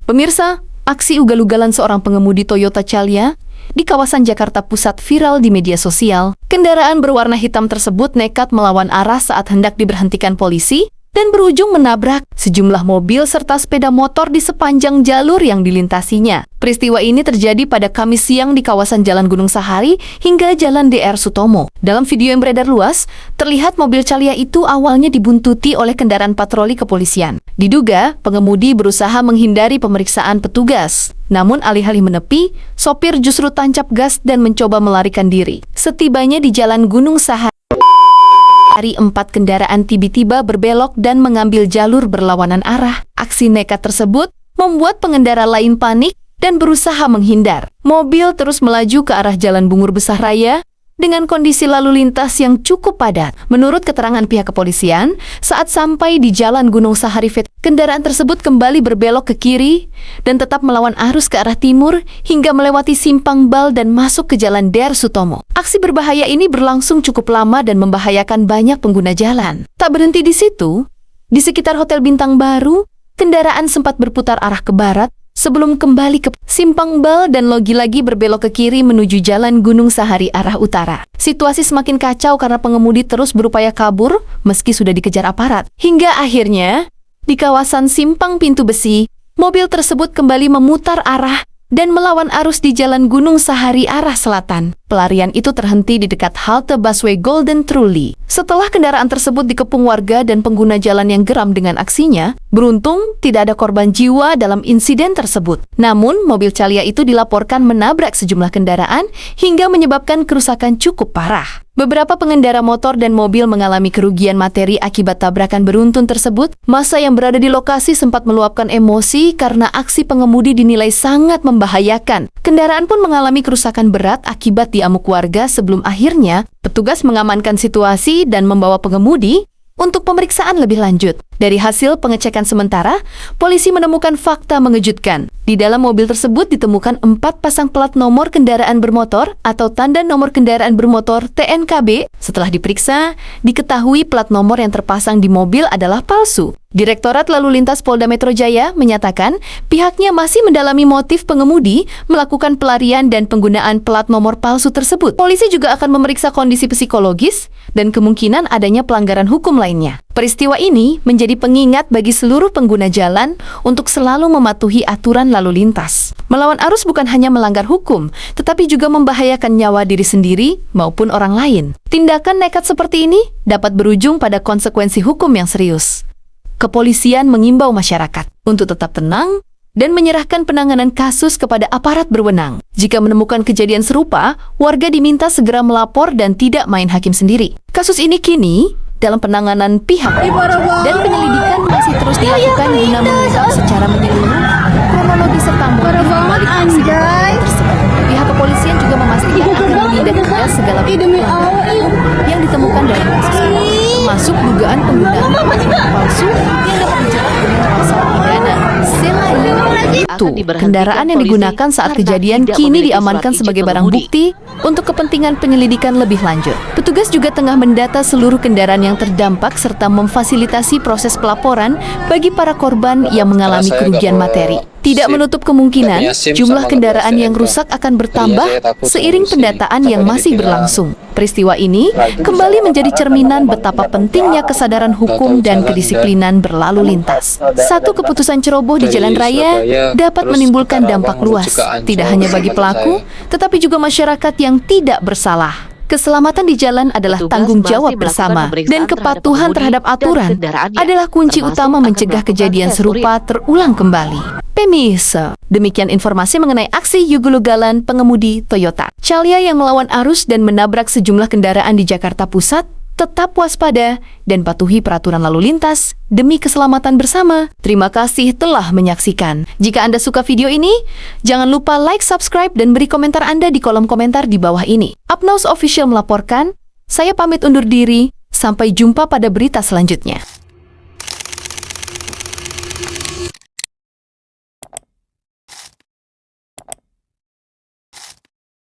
Pemirsa, aksi ugal-ugalan seorang pengemudi Toyota Calya di kawasan Jakarta Pusat viral di media sosial. Kendaraan berwarna hitam tersebut nekat melawan arah saat hendak diberhentikan polisi dan berujung menabrak sejumlah mobil serta sepeda motor di sepanjang jalur yang dilintasinya. Peristiwa ini terjadi pada Kamis siang di kawasan Jalan Gunung Sahari hingga Jalan DR Sutomo. Dalam video yang beredar luas, terlihat mobil Calya itu awalnya dibuntuti oleh kendaraan patroli kepolisian. Diduga, pengemudi berusaha menghindari pemeriksaan petugas. Namun alih-alih menepi, sopir justru tancap gas dan mencoba melarikan diri. Setibanya di Jalan Gunung Sahari, 4 kendaraan tiba-tiba berbelok dan mengambil jalur berlawanan arah. Aksi nekat tersebut membuat pengendara lain panik dan berusaha menghindar. Mobil terus melaju ke arah Jalan Bungur Besar Raya dengan kondisi lalu lintas yang cukup padat. Menurut keterangan pihak kepolisian, saat sampai di Jalan Gunung Sahari, kendaraan tersebut kembali berbelok ke kiri dan tetap melawan arus ke arah timur hingga melewati Simpang Bal dan masuk ke Jalan DR Sutomo. Aksi berbahaya ini berlangsung cukup lama dan membahayakan banyak pengguna jalan. Tak berhenti di situ, di sekitar Hotel Bintang Baru, kendaraan sempat berputar arah ke barat sebelum kembali ke Simpang Bal dan lagi-lagi berbelok ke kiri menuju Jalan Gunung Sahari arah utara. Situasi semakin kacau karena pengemudi terus berupaya kabur meski sudah dikejar aparat. Hingga akhirnya, di kawasan Simpang Pintu Besi, mobil tersebut kembali memutar arah dan melawan arus di Jalan Gunung Sahari arah selatan. Pelarian itu terhenti di dekat halte busway Golden Truly. Setelah kendaraan tersebut dikepung warga dan pengguna jalan yang geram dengan aksinya, beruntung tidak ada korban jiwa dalam insiden tersebut. Namun, mobil Calya itu dilaporkan menabrak sejumlah kendaraan hingga menyebabkan kerusakan cukup parah. Beberapa pengendara motor dan mobil mengalami kerugian materi akibat tabrakan beruntun tersebut. Massa yang berada di lokasi sempat meluapkan emosi karena aksi pengemudi dinilai sangat membahayakan. Kendaraan pun mengalami kerusakan berat akibat diamuk warga sebelum akhirnya petugas mengamankan situasi dan membawa pengemudi untuk pemeriksaan lebih lanjut. Dari hasil pengecekan sementara, polisi menemukan fakta mengejutkan. Di dalam mobil tersebut ditemukan 4 pasang plat nomor kendaraan bermotor atau tanda nomor kendaraan bermotor TNKB. Setelah diperiksa, diketahui plat nomor yang terpasang di mobil adalah palsu. Direktorat Lalu Lintas Polda Metro Jaya menyatakan pihaknya masih mendalami motif pengemudi melakukan pelarian dan penggunaan plat nomor palsu tersebut. Polisi juga akan memeriksa kondisi psikologis dan kemungkinan adanya pelanggaran hukum lainnya. Peristiwa ini menjadi pengingat bagi seluruh pengguna jalan untuk selalu mematuhi aturan lalu lintas. Melawan arus bukan hanya melanggar hukum, tetapi juga membahayakan nyawa diri sendiri maupun orang lain. Tindakan nekat seperti ini dapat berujung pada konsekuensi hukum yang serius. Kepolisian mengimbau masyarakat untuk tetap tenang dan menyerahkan penanganan kasus kepada aparat berwenang. Jika menemukan kejadian serupa, warga diminta segera melapor dan tidak main hakim sendiri. Kasus ini kini dalam penanganan pihak dan penyelidikan masih terus dilakukan guna mengungkap secara menyeluruh kronologi serta motif balik aksi tersebut. Pihak kepolisian juga memastikan akan menindak tegas segala yang ditemukan dalam kasus ini, termasuk dugaan penggunaan palsu yang dapat dijerat dengan pasal pidana. Itu kendaraan yang digunakan saat kejadian kini diamankan sebagai barang bukti untuk kepentingan penyelidikan lebih lanjut. Petugas juga tengah mendata seluruh kendaraan yang terdampak serta memfasilitasi proses pelaporan bagi para korban yang mengalami kerugian materi. Tidak menutup kemungkinan jumlah kendaraan yang rusak akan bertambah seiring pendataan yang masih berlangsung. Peristiwa ini kembali menjadi cerminan betapa pentingnya kesadaran hukum dan kedisiplinan berlalu lintas. Satu keputusan ceroboh di jalan raya dapat menimbulkan dampak luas, tidak hanya bagi pelaku, tetapi juga masyarakat yang tidak bersalah. Keselamatan di jalan adalah tanggung jawab bersama, dan kepatuhan terhadap aturan adalah kunci utama mencegah kejadian serupa terulang kembali. Pemirsa, demikian informasi mengenai aksi ugal-ugalan pengemudi Toyota Calya yang melawan arus dan menabrak sejumlah kendaraan di Jakarta Pusat. Tetap waspada dan patuhi peraturan lalu lintas demi keselamatan bersama. Terima kasih telah menyaksikan. Jika Anda suka video ini, jangan lupa like, subscribe, dan beri komentar Anda di kolom komentar di bawah ini. Upnaus Official melaporkan, saya pamit undur diri. Sampai jumpa pada berita selanjutnya.